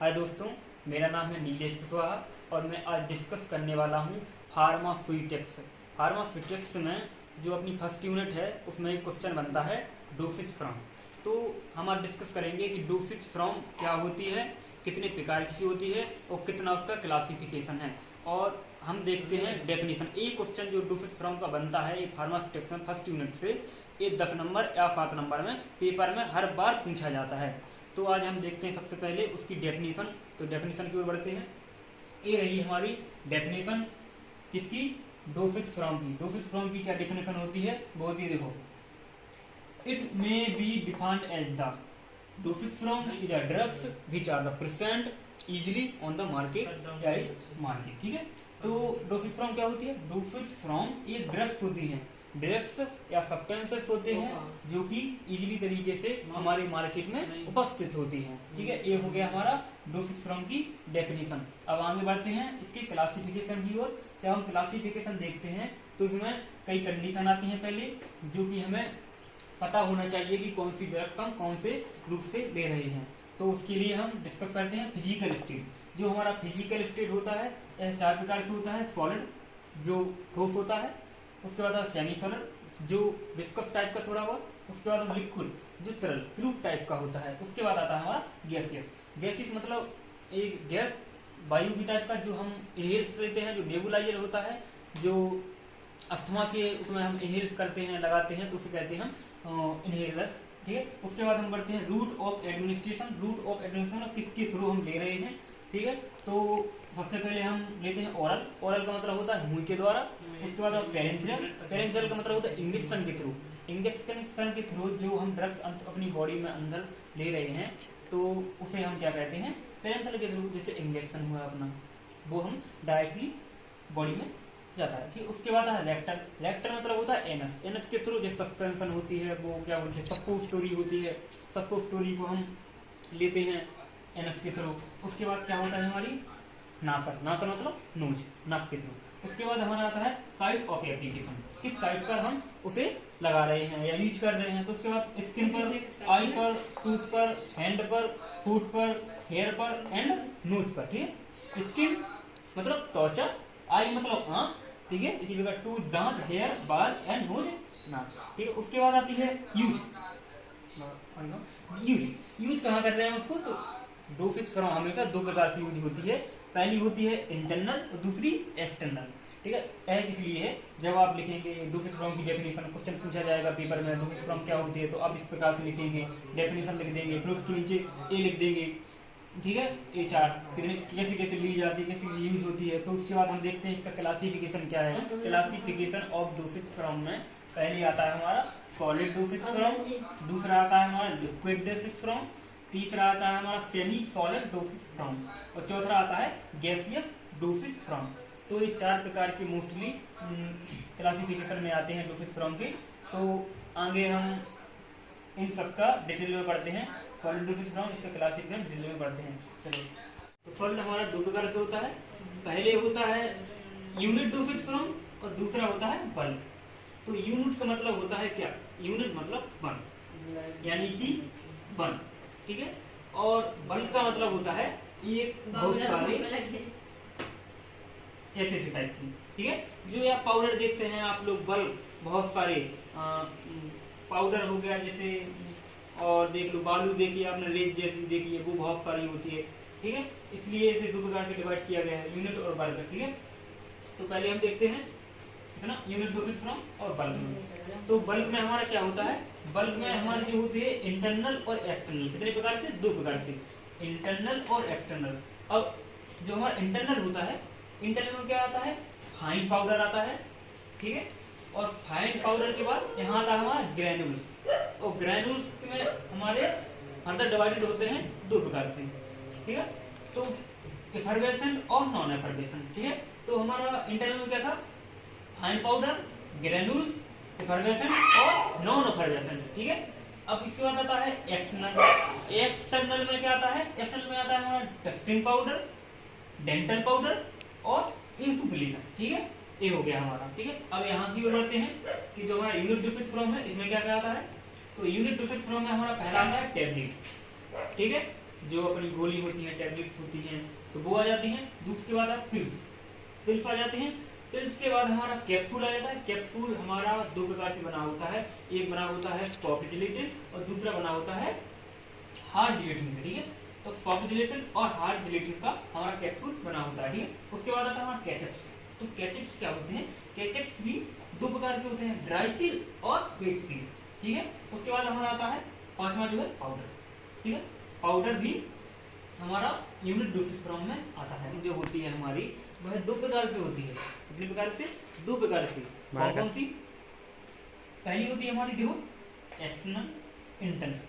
हाय दोस्तों, मेरा नाम है नीलेश कुशवाहा और मैं आज डिस्कस करने वाला हूँ फार्मास्यूटिक्स। फार्मास्यूटिक्स में जो अपनी फर्स्ट यूनिट है उसमें एक क्वेश्चन बनता है डोसेज फ्रॉम। तो हम आज डिस्कस करेंगे कि डोसेज फ्रॉम क्या होती है, कितने प्रकार की होती है और कितना उसका क्लासिफिकेशन है। और हम देखते हैं डेफिनेशन। एक क्वेश्चन जो डोसेज फ्रॉम का बनता है ये फार्मास्यूटिक्स में फर्स्ट यूनिट से, ये 10 नंबर या 7 नंबर में पेपर में हर बार पूछा जाता है। तो आज हम देखते हैं सबसे पहले उसकी डेफिनेशन। तो डेफिनेशन की ओर बढ़ते हैं। ये रही हमारी डेफिनेशन किसकी, डोसेज फ्रॉम की। डोसेज फ्रॉम की क्या डेफिनेशन होती है, बहुत ही देखो, it may be defined as the dosage form is a drugs which are the present easily on the market या इज मार्केट। ठीक है, तो डोसेज फ्रॉम क्या होती है, डोसेज फ्रॉम ये ड्रग्स होती हैं, ड्रग्स या सब्सटेंसेस होते हैं जो कि इजीली तरीके से हमारे मार्केट में उपस्थित होती हैं। ठीक है, ये हो गया हमारा डोसेज फ्रॉम की डेफिनेशन। अब आगे बढ़ते हैं इसके क्लासिफिकेशन की ओर। जब हम क्लासिफिकेशन देखते हैं तो इसमें कई कंडीशन आती हैं पहले, जो कि हमें पता होना चाहिए कि कौन सी ड्रग्स हम कौन से रूप से ले रहे हैं। तो उसके लिए हम डिस्कस करते हैं फिजिकल स्टेट। जो हमारा फिजिकल स्टेट होता है यह 4 प्रकार से होता है। सॉलिड जो ठोस होता है, उसके बाद सेमी सॉलिड जो विस्कस टाइप का थोड़ा बहुत, उसके बाद लिक्विड जो तरल फ्लूइड टाइप का होता है, उसके बाद आता है हमारा गैसियस। गैसियस मतलब एक गैस वायु की टाइप का जो हम इनहेल्स लेते हैं, जो नेबुलाइजर होता है, जो अस्थमा के उसमें हम इनहेल्स करते हैं, लगाते हैं, तो उसे कहते हैं हम इनहेलर्स। ठीक है, उसके बाद हम बढ़ते हैं route of administration. Route of administration किसके थ्रू हम ले रहे हैं। ठीक है, तो सबसे पहले हम लेते हैं ओरल। ओरल का मतलब होता है मुंह के द्वारा। उसके बाद पेरेंथियल। पेरेंथियल का मतलब होता है इंजेक्शन के थ्रू। इंजेक्शन के थ्रू जो हम ड्रग्स अपनी बॉडी में अंदर ले रहे हैं तो उसे हम क्या कहते हैं, पेरेंथियल के थ्रू। जैसे इंजेक्शन हुआ अपना, वो हम डायरेक्टली बॉडी में जाता है। ठीक, उसके बाद है रेक्टल। रेक्टल मतलब होता है एनस। एनस के थ्रू जो सस्पेंशन होती है वो क्या बोलते हैं, सपोजिटरी होती है। सपोजिटरी को हम लेते हैं एनस के थ्रू। उसके बाद क्या होता है हमारी नासर। नासर मतलब नोज, नाक के थ्रू। उसके बाद हमारा आता है साइड ऑफ एप्लीकेशन, किस साइड पर हम उसे लगा रहे हैं या यूज कर रहे हैं। तो उसके बाद स्किन पर, आई पर, टूथ पर, हैंड पर, फुट पर, हेयर पर एंड नोज पर। ठीक है, स्किन मतलब त्वचा, आई मतलब आंख, ठीक है, इसी प्रकार टूथ दांत, हेयर बाल एंड नोज नाक। ठीक है, उसके बाद आती है यूज। यूज कहाँ कर रहे हैं उसको, तो डोसेज फ्रॉम हमेशा 2 प्रकार से यूज होती है। पहली होती है इंटरनल और दूसरी एक्सटर्नल। ठीक है, यह इसलिए है जब आप लिखेंगे डोसेज फ्रॉम की डेफिनेशन, क्वेश्चन पूछा जाएगा पेपर में डोसेज फ्रॉम क्या होती है, तो आप इस प्रकार से लिखेंगे, डेफिनेशन लिख देंगे, फिर उसके नीचे ए लिख देंगे। ठीक है, ए 4 कितने कैसे कैसे ली जाती है, कैसे यूज होती है। तो उसके बाद हम देखते हैं इसका क्लासिफिकेशन क्या है। क्लासिफिकेशन ऑफ डोसेज फ्रॉम में पहले आता है हमारा सॉलिड डोसेज फ्रॉम, दूसरा आता है हमारा लिक्विड डोसेज फ्रॉम, तीसरा आता है हमारा सेमी सॉलिड डोसेज फ्रॉम और चौथा आता है गैसियस डोसेज फ्रॉम। तो ये 4 प्रकार के मोस्टली क्लासिफिकेशन में आते हैं डोसेज फ्रॉम के। तो आगे हम इन सबका डिटेल में पढ़ते हैं। सॉलिड डोसेज फ्रॉम इसका क्लासिफिकेशन डिटेल में पढ़ते हैं। चलो, तो सॉलिड हमारा 2 प्रकार से होता है। पहले होता है यूनिट डोसेज फ्रॉम और दूसरा होता है बल्क। तो यूनिट का मतलब होता है क्या, यूनिट मतलब 1 यानी कि 1। ठीक है, और बल्क का मतलब होता है एक बहुत सारे ऐसे टाइप की। ठीक है, जो आप पाउडर देखते हैं आप लोग, बल्क बहुत सारे पाउडर हो गया जैसे, और देख लो बालू देखिए आपने, रेत जैसी देखी है, वो बहुत सारी होती है। ठीक है, इसलिए इसे 2 प्रकार से डिवाइड किया गया है, यूनिट और बल्क। ठीक है, तो पहले हम देखते हैं है ना यूनिट डोसेज फ्रॉम और बल्क में। तो बल्क में हमारा क्या होता है, बल्क में हमारी जो होती है इंटरनल और एक्सटर्नल। कितने प्रकार से, 2 प्रकार से, इंटरनल और एक्सटर्नल। अब जो हमारा इंटरनल होता है, इंटरनल में क्या आता है, फाइन पाउडर आता है। ठीक है, और फाइन पाउडर के बाद यहाँ आता है हमारा ग्रेन्यूल्स। और ग्रेन्यूल्स में हमारे अंदर डिवाइडेड होते हैं 2 प्रकार से। ठीक है, तो एफर्वेसेंट और नॉन एफर्वेसेंट। ठीक है, तो हमारा इंटरनल में क्या था, फाइन पाउडर, ग्रेन्यूल्स, एफर्वेसेंट और नॉन एफर्वेसेंट। ठीक है, अब इसके बाद आता है एक्सटर्नल। एक्सटर्नल में क्या आता है, एक्सटर्नल में आता है हमारा टेस्टिंग पाउडर, डेंटल पाउडर और इंसुफिलिशन। ठीक है, ये हो गया हमारा। ठीक है, अब यहाँ की ओर बढ़ते हैं कि जो हमारा यूनिट डोसेज फ्रॉम है इसमें क्या क्या आता है। तो यूनिट डोसेज फ्रॉम में हमारा पहला आता है टैबलेट। ठीक है, जो अपनी गोली होती हैं, टैबलेट्स होती हैं, तो वो आ जाती हैं। दूसरे बाद पिल्स आ जाते हैं। पिल्स के बाद हमारा कैप्सूल आ जाता है। कैप्सूल हमारा दो प्रकार से बना होता है, एक बना होता है सॉफ्ट जिलेटिन और दूसरा बना होता है हार्ड जिलेटिन से, ठीक है। तो सॉफ्ट जिलेटिन और हार्ड जिलेटिन का हमारा कैप्सूल बना होता है, ठीक है। उसके बाद आता है हमारा कैचेट्स। तो कैचेट्स क्या होते हैं? कैचेट्स भी दो प्रकार से होते हैं, ड्राई सील और वेट सील, ठीक है। उसके बाद हमारा आता है पांचवा जो है पाउडर, ठीक है। पाउडर भी हमारा यूनिट डोसेज फॉर्म में आता है। जो होती है हमारी वह दो प्रकार से होती है। कितने प्रकार से? दो प्रकार से। कौन सी? पहली होती है हमारी, देखो, एक्सटर्नल, इंटरनल।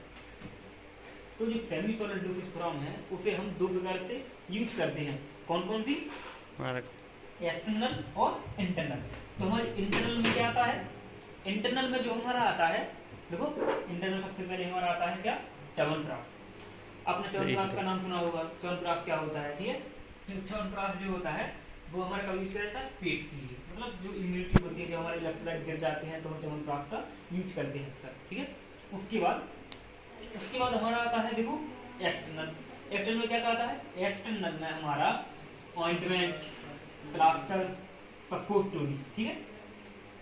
तो जो सेमी सॉलिड डोसेज फॉर्म है उसे हम दो प्रकार से यूज करते हैं। कौन कौन सी? एक्सटर्नल और इंटरनल। तो हमारी इंटरनल में क्या आता है? इंटरनल में जो हमारा आता है, देखो, इंटरनल सबसे पहले हमारा आता है क्या? च्यवनप्राश। आपने च्यवनप्राश का नाम सुना होगा। च्यवनप्राश क्या होता है? ठीक है, च्यवनप्राश जो होता है वो हमारे का यूज किया जाता है पेट के लिए, मतलब जो इम्यूनिटी होती है, जो हमारे इलेक्ट्रोलाइट गिर जाते हैं तो हम च्यवनप्राश का यूज करते हैं सर, ठीक है। उसके बाद हमारा आता है, देखो, एक्सटर्नल। एक्सटर्नल में क्या आता है? एक्सटर्नल में हमारा ऑइंटमेंट, प्लास्टर, सपोस्टोरीज, ठीक है।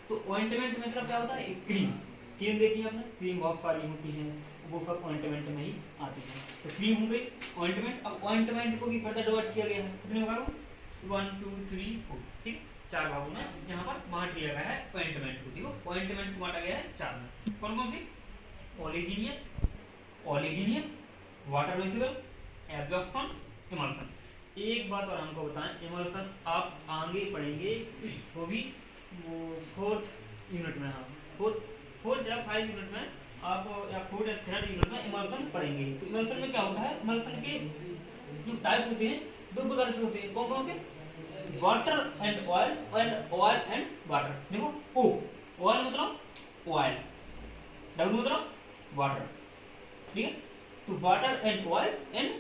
तो ऑइंटमेंट में मतलब क्या होता है? एक क्रीम देखी आपने, क्रीम बहुत सारी होती है, वो सब ऑइंटमेंट में ही आती है। तो क्रीम हो गई, ऑइंटमेंट। अब ऑइंटमेंट को भी फर्दर डिवाइड किया गया है, कितने भागों? 1 2 3 4, ठीक, 4 भागों में यहाँ पर बांट दिया गया है ऑइंटमेंट को। देखो, ऑइंटमेंट को बांटा गया है 4 में। कौन कौन सी? ओलिजिनियस, वाटर वेसिबल, एब्जॉर्प्शन, इमल्सन। एक बात और हमको बताएं, इमल्सन आप आगे पढ़ेंगे, वो भी 4th यूनिट में। हाँ, 4th या 5 यूनिट में आप, या 4th या 3rd यूनिट में इमल्सन पढ़ेंगे। तो इमल्सन में क्या होता है? इमल्सन के जो टाइप होते हैं दो प्रकार से होते हैं। कौन कौन से? Water and oil, and oil and water. देखो, ओ ऑयल मतलब ऑयल, डब्ल्यू मतलब वाटर, ठीक है। तो water and oil, and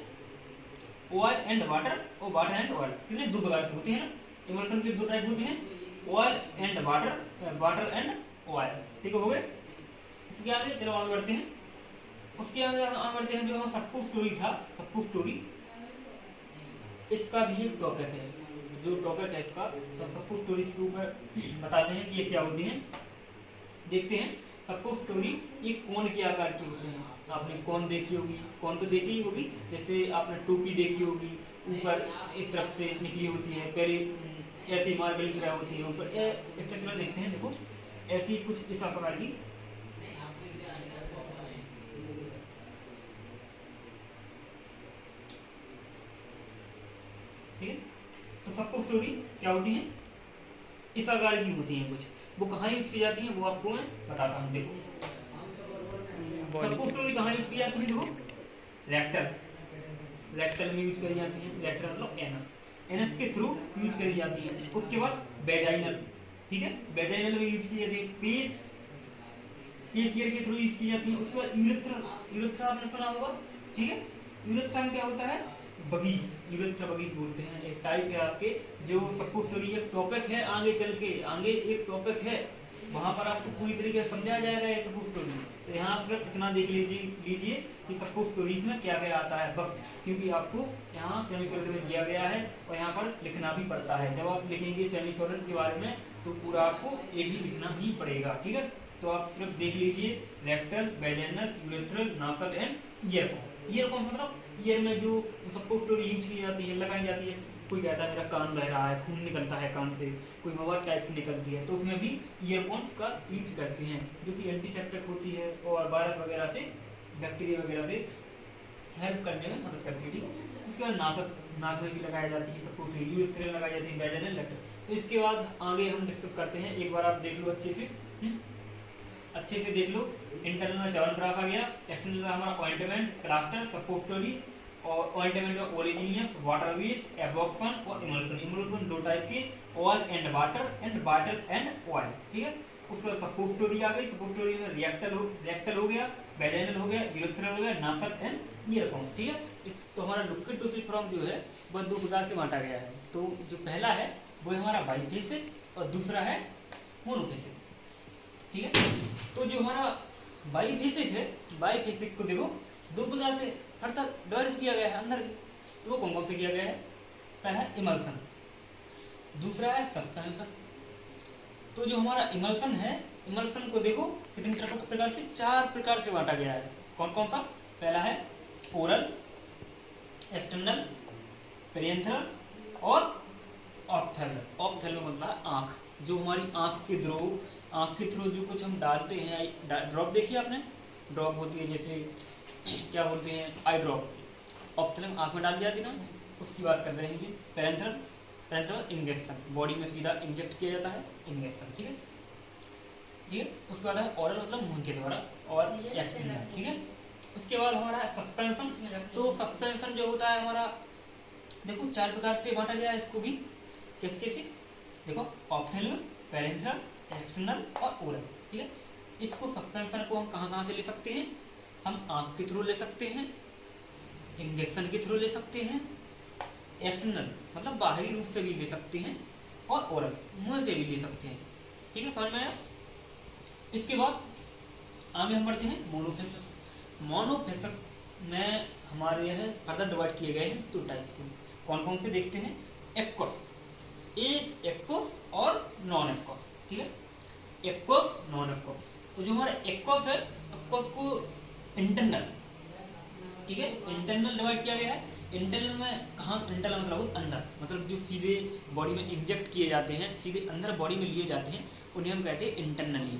oil and water, और वाटर एंड ऑयल, कितने दो प्रकार से होते हैं ना। इमल्सन के दो टाइप होते हैं, oil and water, water and oil, ठीक हो गए। इसके आगे चलो आगे बढ़ते हैं। उसके आगे बढ़ते हैं, जो हमारा सपोस्टोरी था, सपोस्टोरी, इसका भी एक टॉपिक है। जो टॉपिक है इसका, तो सपोस्टोरी के ऊपर बताते हैं कि ये क्या होती हैं। देखते हैं। सपोस्टोरी ये कौन के आकार की होते हैं? आपने कौन देखी होगी, कौन तो देखी ही होगी, जैसे आपने टोपी देखी होगी, ऊपर इस तरफ से निकली होती है, पहले ऐसी मार्बल की तरह होती है, ऊपर स्ट्रक्चर देखते हैं, देखो ऐसी कुछ इस आकार की, ठीक है। तो सपोस्टोरी क्या होती है? इस आकार की होती हैं कुछ। वो कहाँ यूज की जाती हैं वो आपको मैं बताता हूँ। देखो, सपोस्टोरी कहाँ यूज की जाती है? देखो, रेक्टल में यूज करी जाती है। रेक्टल मतलब एनस के थ्रू यूज करी जाती है। उसके बाद वेजाइनल, ठीक है, वेजाइनल में यूज की जाती है। पीस गियर के थ्रू यूज की जाती है। उसके बाद यूरेथ्रा आपने सुना होगा, ठीक है। यूरेथ्रा में क्या होता है? बगीज, यूरेथ्रा बगीज बोलते हैं। एक टाइप है आपके, जो सपोस्टोरी एक टॉपिक है, आगे चल के आगे एक टॉपिक है, वहां पर आपको पूरी तरीके से समझाया जाएगा ये सपोस्टोरी। तो यहाँ सिर्फ इतना देख लीजिए कि सपोस्टोरीज में क्या क्या आता है बस, क्योंकि आपको यहाँ सेमीसोलिड में दिया गया है और यहाँ पर लिखना भी पड़ता है। जब आप लिखेंगे सेमीसोलिड के बारे में तो पूरा आपको ये भी लिखना ही पड़ेगा, ठीक है। तो आप सिर्फ देख लीजिए, rectal, vaginal, urethral, nasal and ear cones. Ear cones मतलब ईयर में जो सपोस्टोरी यूज की जाती है, लगाई जाती है। कोई कहता है मेरा कान बह रहा है, खून निकलता है कान से, कोई मवाद टाइप की निकलती है, तो उसमें भी ईयरकॉन्स का यूज करते हैं, जो कि एंटीसेप्टिक होती है और वायरस वगैरह से, बैक्टीरिया वगैरह से हेल्प करने में मदद करती है, ठीक है। उसके बाद नाक में भी लगाई जाती है सपोस्टोरी, यूरेथ्रल लगाई जाती है, वेजाइनल, रेक्टल। तो इसके बाद आगे हम डिस्कस करते हैं। एक बार आप देख लो अच्छे से देख लो। इंटरनल में च्यवनप्राश आ गया, एक्सटर्नल में हमारा ऑइंटमेंट, प्लास्टर, सपोस्टोरी, और ऑइंटमेंट में ओरिजिनियस, वाटर वेस्ट, एब्जॉर्प्शन और इमल्सन। इमल्सन दो टाइप के, oil and water and oil, ठीक है। उसके बाद सपोस्टोरी आ गई। सपोस्टोरी में रेक्टल हो गया, वेजाइनल हो गया, यूरेथ्रल हो गया, नासल एंड ईयरकॉन्स, ठीक है। तो हमारा लिक्विड डोसेज फॉर्म जो है वह दो प्रकार से बांटा गया है। तो जो पहला है वो हमारा बाइफेसिक और दूसरा है मोनोफेसिक, ठीक है। तो जो हमारा बाइफेसिक है, बाइफेसिक को देखो दो प्रकार से फर्दर डिवाइड किया गया है अंदर भी। तो वो कौन कौन से किया गया है? पहला है इमल्सन, दूसरा है सस्पेंशन। तो जो हमारा इमल्सन है, इमल्सन को देखो कितने प्रकार से, 4 प्रकार से बांटा गया है। कौन कौन सा? पहला है ओरल, एक्सटर्नल, पेरेंथल और ऑप्थेल्मल। ऑप्थेल्मल मतलब आँख, जो हमारी आँख के थ्रू जो कुछ हम डालते हैं। ड्रॉप देखिए आपने, ड्रॉप होती है जैसे क्या बोलते हैं, आई ड्रॉप, ऑप्थेल्मल आँख में डाल दी जाती है ना, उसकी बात कर रहे हैं जी। पेरेंथल, पेरेंथल इंजेक्शन, बॉडी में सीधा इंजेक्ट किया जाता है, इंजेक्शन, ठीक है। ठीक है, उसके बाद है ऑरल मतलब मुंह के द्वारा, और एक्सटर्नल, ठीक है। उसके बाद हमारा सस्पेंशन। तो सस्पेंशन जो होता है हमारा, देखो 4 प्रकार से बांटा गया है इसको भी। किसके से? देखो ऑप्थेल्मल, पेरेंथल, एक्सटर्नल और ओरल, ठीक है। इसको सस्पेंशन को हम कहाँ से ले सकते हैं? हम आँख के थ्रू ले सकते हैं, इंजेक्शन के थ्रू ले सकते हैं, एक्सटर्नल मतलब बाहरी रूप से भी ले सकते हैं, और ओरल मुंह से भी ले सकते हैं, ठीक है, समझ में आया। इसके बाद आगे हम बढ़ते हैं मोनोफेसक। मोनोफेसक में हमारे यह फर्दर डिवाइड किए गए हैं 2 टाइप से। कौन कौन से देखते हैं? एक्वस, एक एक्वस और नॉन एक्वस, ठीक है। Aqueous, non aqueous. तो जो हमारा एक्वस है, एक्वस को इंटरनल, ठीक है, इंटरनल डिवाइड किया गया है। इंटरनल में कहाँ? इंटरनल मतलब अंदर, मतलब जो सीधे बॉडी में इंजेक्ट किए जाते हैं, सीधे अंदर बॉडी में लिए जाते हैं, उन्हें हम कहते हैं इंटरनली।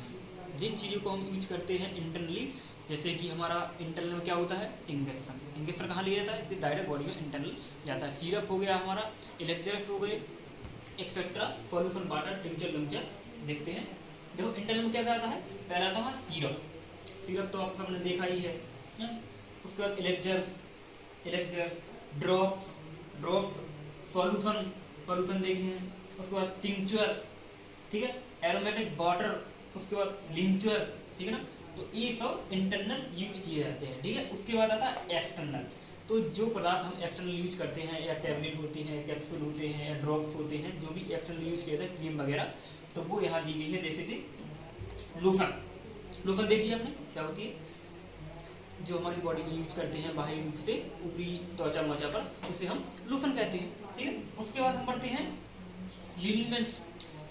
जिन चीज़ों को हम यूज करते हैं इंटरनली, जैसे कि हमारा इंटरनल में क्या होता है? इंजेक्शन। इंजेक्शन कहाँ लिया जाता है? इससे डायरेक्ट बॉडी में इंटरनल जाता है। सिरप हो गया हमारा, इलेक्ट्रस हो गए, etcetera, solution water, tincture, launcher, देखते हैं। देखो इंटरनल में क्या आता है? पहला आता है सिरप, सिरप तो आप सबने देखा ही है। उसके बाद इलेक्ट्रस, ड्रॉप्स, सॉल्यूशन देखे हैं। उसके बाद टिंचर, ठीक है, एरोमेटिक वाटर, उसके बाद लिंचर, ठीक है ना। तो ये सब इंटरनल यूज किए जाते हैं, ठीक है। उसके बाद आता है एक्सटर्नल। तो जो पदार्थ हम एक्सटर्नल यूज करते हैं, या टैबलेट होती हैं, कैप्सूल होते हैं, या ड्रॉप्स होते हैं, जो भी एक्सटर्नल यूज किया जाता है, क्रीम वगैरह, तो वो यहाँ दी गई है। जैसे कि लोशन देखिए आपने क्या होती है, जो हमारी बॉडी में यूज करते हैं बाहरी रूप से, ऊपरी त्वचा मचा पर, उसे हम लोशन कहते हैं, ठीक है। उसके बाद हम पढ़ते हैं लिनीमेंट्स।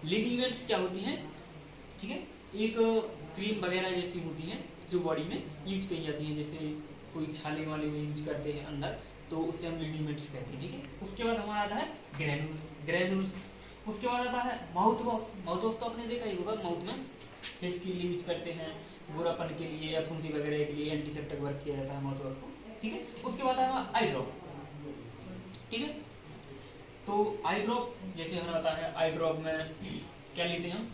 लिनीमेंट्स क्या होती हैं? ठीक है, एक क्रीम वगैरह जैसी होती हैं जो बॉडी में यूज की जाती हैं, जैसे कोई छाले वाले में यूज करते हैं अंदर, तो उससे हम लिनीमेंट्स कहते हैं, ठीक है। उसके बाद हमारा आता है ग्रेनुल्स। उसके बाद आता है माउथ वॉश तो आपने देखा ही होगा, माउथ में फेस के लिए यूज करते हैं, गोरापन के लिए या फुंसी वगैरह के लिए एंटीसेप्टिक वर्क किया जाता है माउथ वॉश को, ठीक है। उसके बाद आया आई ड्रॉप, ठीक है। तो आई ड्रॉप जैसे हमें पता है, आई ड्रॉप में क्या लेते हैं हम?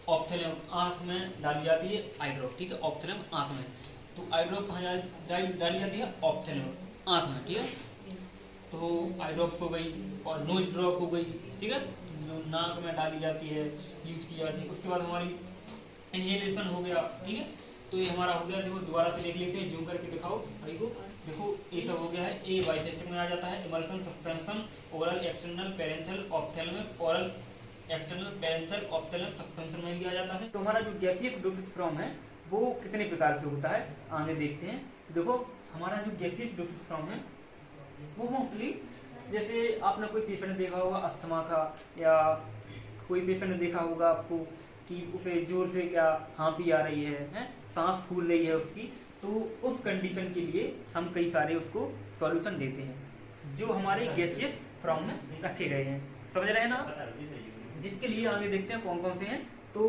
ऑप्थेलम, आंख में डाली जाती है आई ड्रॉप, ठीक है, ऑप्थेलम आंख में। तो आई ड्रॉप कहाँ डाली जाती है? ऑप्थेलम आंख में, ठीक है। तो आई ड्रॉप्स हो गई, और नोज ड्रॉप हो गई, ठीक है, जो नाक में डाली जाती है, यूज की जाती है। उसके बाद हमारी इनहेलेशन हो गया, ठीक है। तो ये हमारा हो गया, देखो दोबारा से देख लेते हैं, जूम करके दिखाओ भाई को। देखो ये सब हो गया है, ए बाइफेसिक में आ जाता है, emulsion, suspension, oral, external, parenteral, ophthalmic, oral, external, parenteral, ophthalmic, suspension में भी आ जाता है। तो हमारा जो गैसियस डोसेज फॉर्म है वो कितने प्रकार से होता है, आगे देखते हैं। देखो हमारा जो गैसियस डोसेज फॉर्म है वो मोस्टली, जैसे आपने कोई पेशेंट देखा होगा अस्थमा का, या कोई पेशेंट देखा होगा आपको कि उसे जोर से क्या हाँफी आ रही है, सांस फूल रही है उसकी, तो उस कंडीशन के लिए हम कई सारे उसको सॉल्यूशन देते हैं जो हमारे गैसियस फॉर्म में रखे गए हैं, समझ रहे हैं ना। जिसके लिए आगे देखते हैं कौन कौन से हैं। तो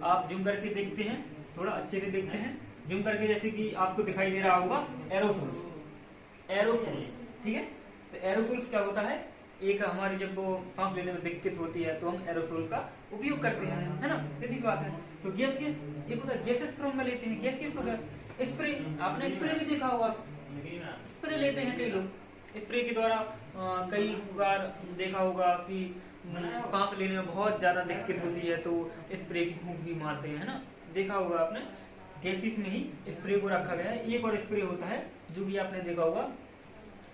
आप जूम करके देखते हैं, थोड़ा अच्छे से देखते हैं, जूम करके, जैसे कि आपको दिखाई दे रहा होगा एरोसोल्स, ठीक है। तो एरोसोल्स क्या होता है? एक हमारी जब वो सांस लेने में दिक्कत होती है तो हम एरोसोल का उपयोग करते हैं, है ना, सीधी बात है। तो गैसियस, एक होता है गैसेस फॉर्म में लेते हैं, गैसियस हो गया। स्प्रे, आपने स्प्रे भी देखा होगा, स्प्रे लेते हैं कई लोग, स्प्रे के द्वारा कई बार देखा होगा कि सांस लेने में बहुत ज्यादा दिक्कत होती है तो स्प्रे की फूंक भी मारते हैं, है ना, देखा होगा आपने। गैसियस में ही स्प्रे को रखा गया है। एक और स्प्रे होता है जो भी आपने देखा होगा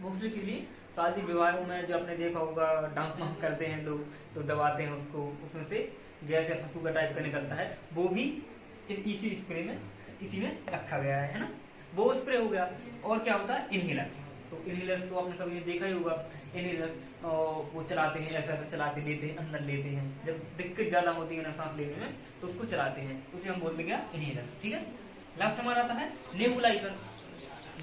मोस्टली के लिए शादी विवाहों में, जो आपने देखा होगा डांस वांस करते हैं लोग तो दबाते हैं उसको, उसमें से गैस या फसूका टाइप का निकलता है, वो भी इसी स्प्रे में, इसी में रखा गया है ना। वो स्प्रे हो गया। और क्या होता है इनहेलर, तो इनहेलर तो आपने सभी ने देखा ही होगा। इनहेलर वो चलाते हैं, ऐसा चलाते लेते हैं, अंदर लेते हैं, जब दिक्कत ज्यादा होती है ना सांस लेने में तो उसको चलाते हैं, तो उसे हम बोलते क्या इनहेलर। ठीक है, लास्ट हमारा आता है नेबुलाइजर।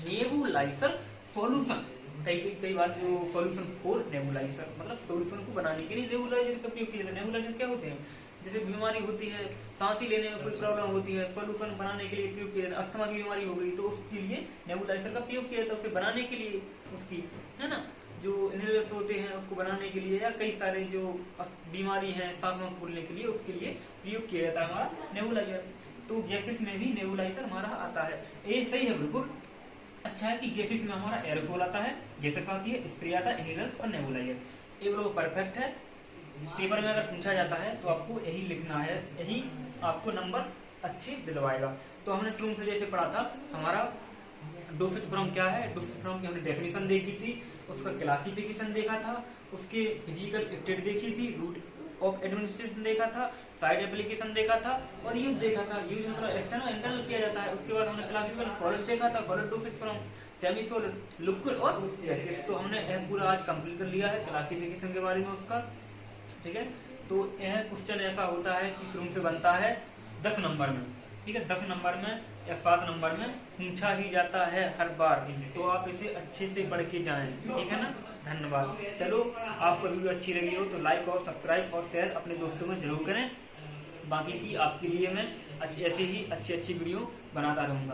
नेबुलाइजर सॉल्यूशन, कई बार जो सॉल्यूशन फॉर नेबुलाइजर, मतलब सॉल्यूशन को बनाने के लिए नेबुलाइजर का उपयोग किया जाता है। नेबुलाइजर क्या होते हैं, जैसे बीमारी होती है, सांस ही लेने में कोई प्रॉब्लम होती है, सॉल्यूशन बनाने के लिए उपयोग किया जाता है। अस्थमा की बीमारी हो गई तो उसके लिए नेबुलाइजर का उपयोग किया जाता है, उसे बनाने के लिए, उसकी है ना जो इनहेलर्स होते हैं उसको बनाने के लिए, या कई सारे जो बीमारी है सांस में फूलने के लिए उसके लिए प्रयोग किया जाता है हमारा नेबुलाइजर। तो गैसेस में भी नेबुलाइजर हमारा आता है। ये सही है बिल्कुल। अच्छा है कि गैसेस में हमारा एरोसोल आता है, गैसेस आती है, स्प्रे आता है, इनहेलर्स और नेबुलाइजर। ये बिल्कुल परफेक्ट है। पेपर में अगर पूछा जाता है तो आपको यही लिखना है, यही आपको नंबर अच्छे दिलवाएगा। तो हमने शुरू से जैसे पढ़ा था, हमारा डोसेज फॉर्म क्या है, डोसेज फॉर्म की हमने डेफिनेशन देखी थी, उसका क्लासिफिकेशन देखा था, उसके फिजिकल स्टेट देखी थी, रूट ऑफ एडमिनिस्ट्रेशन देखा था, साइड एप्लीकेशन देखा था और यूज देखा था। यूज मतलब एक्सटर्नल इंटरनल किया जाता है। उसके बाद हमने क्लासिफिकेशन सॉलिड देखा था, solid dosage form, semi solid, liquid और गैसेस। तो हमने यह पूरा आज कंप्लीट कर लिया है क्लासिफिकेशन के बारे में उसका। ठीक है, तो यह क्वेश्चन ऐसा होता है कि शुरू से बनता है 10 नंबर में। ठीक है, 10 नंबर में या 7 नंबर में पूछा ही जाता है हर बार, तो आप इसे अच्छे से पढ़ के जाएं। ठीक है ना, धन्यवाद। चलो, आपको वीडियो अच्छी लगी हो तो लाइक और सब्सक्राइब और शेयर अपने दोस्तों में जरूर करें। बाकी की आपके लिए मैं ऐसे ही अच्छी वीडियो बनाता रहूंगा।